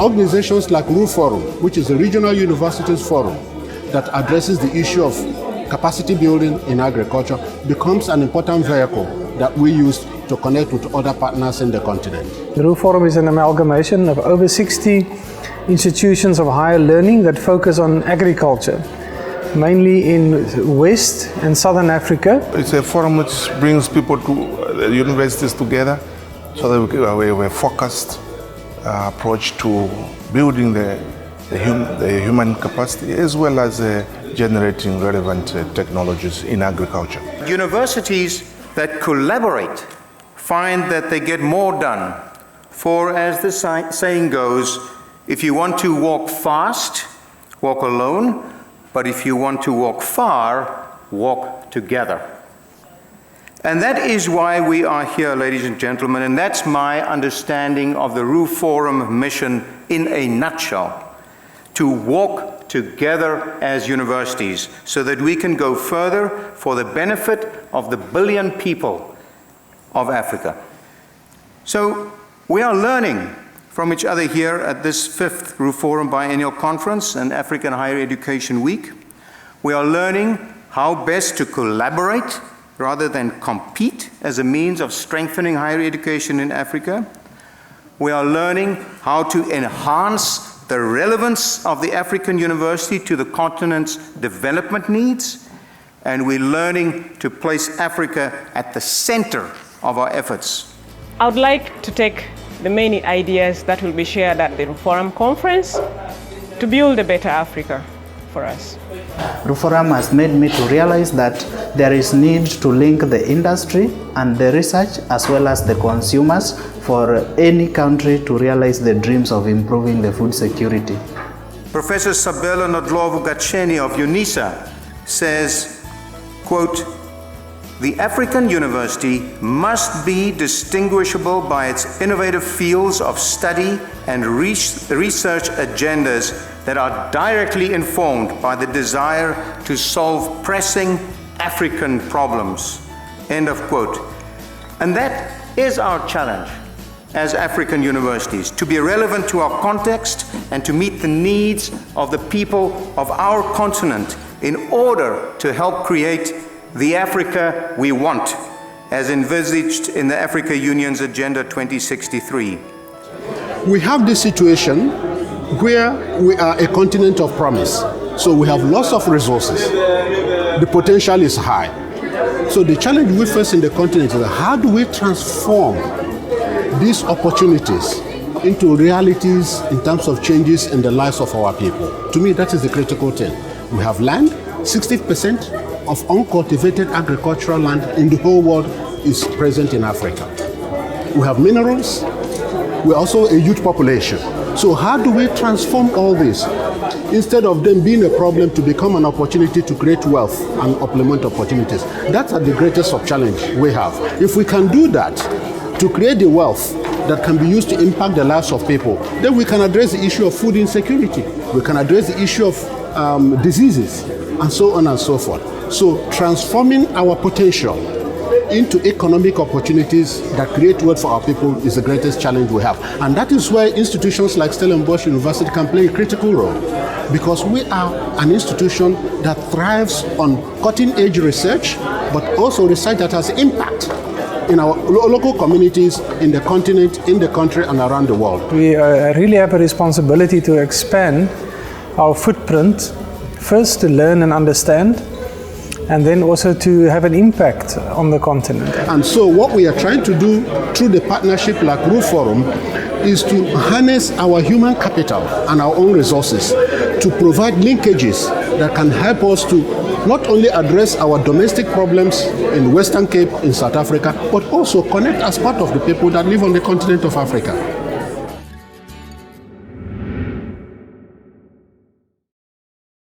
organizations like RUFORUM, which is a regional universities forum that addresses the issue of capacity building in agriculture, becomes an important vehicle that we use to connect with other partners in the continent. The RUFORUM is an amalgamation of over 60 institutions of higher learning that focus on agriculture, mainly in West and Southern Africa. It's a forum which brings people to the universities together so that we have a focused approach to building the human capacity as well as generating relevant technologies in agriculture. Universities that collaborate find that they get more done. For as the saying goes, if you want to walk fast, walk alone, but if you want to walk far, walk together. And that is why we are here, ladies and gentlemen, and that's my understanding of the RUFORUM mission in a nutshell, to walk together as universities so that we can go further for the benefit of the billion people of Africa. So we are learning from each other here at this 5th RUFORUM Biennial Conference and African Higher Education Week. We are learning how best to collaborate rather than compete as a means of strengthening higher education in Africa. We are learning how to enhance the relevance of the African university to the continent's development needs, and we're learning to place Africa at the center of our efforts. I would like to take the many ideas that will be shared at the RUFORUM conference to build a better Africa for us. RUFORUM has made me to realize that there is need to link the industry and the research as well as the consumers for any country to realize the dreams of improving the food security. Professor Sabelo Ndlovu-Gatsheni of UNISA says, quote, "The African university must be distinguishable by its innovative fields of study and research agendas that are directly informed by the desire to solve pressing African problems." End of quote. And that is our challenge as African universities, to be relevant to our context and to meet the needs of the people of our continent in order to help create the Africa we want, as envisaged in the Africa Union's Agenda 2063. We have this situation where we are a continent of promise. So we have lots of resources. The potential is high. So the challenge we face in the continent is how do we transform these opportunities into realities in terms of changes in the lives of our people? To me, that is the critical thing. We have land. 60% of uncultivated agricultural land in the whole world is present in Africa. We have minerals. We're also a huge population. So how do we transform all this? Instead of them being a problem, to become an opportunity to create wealth and implement opportunities. That's the greatest of challenge we have. If we can do that, to create the wealth that can be used to impact the lives of people, then we can address the issue of food insecurity. We can address the issue of diseases, and so on and so forth. So transforming our potential into economic opportunities that create wealth for our people is the greatest challenge we have. And that is where institutions like Stellenbosch University can play a critical role, because we are an institution that thrives on cutting-edge research, but also research that has impact in our local communities, in the continent, in the country, and around the world. We really have a responsibility to expand our footprint, first to learn and understand, and then also to have an impact on the continent. And so what we are trying to do through the partnership like RUFORUM is to harness our human capital and our own resources to provide linkages that can help us to not only address our domestic problems in Western Cape, in South Africa, but also connect as part of the people that live on the continent of Africa.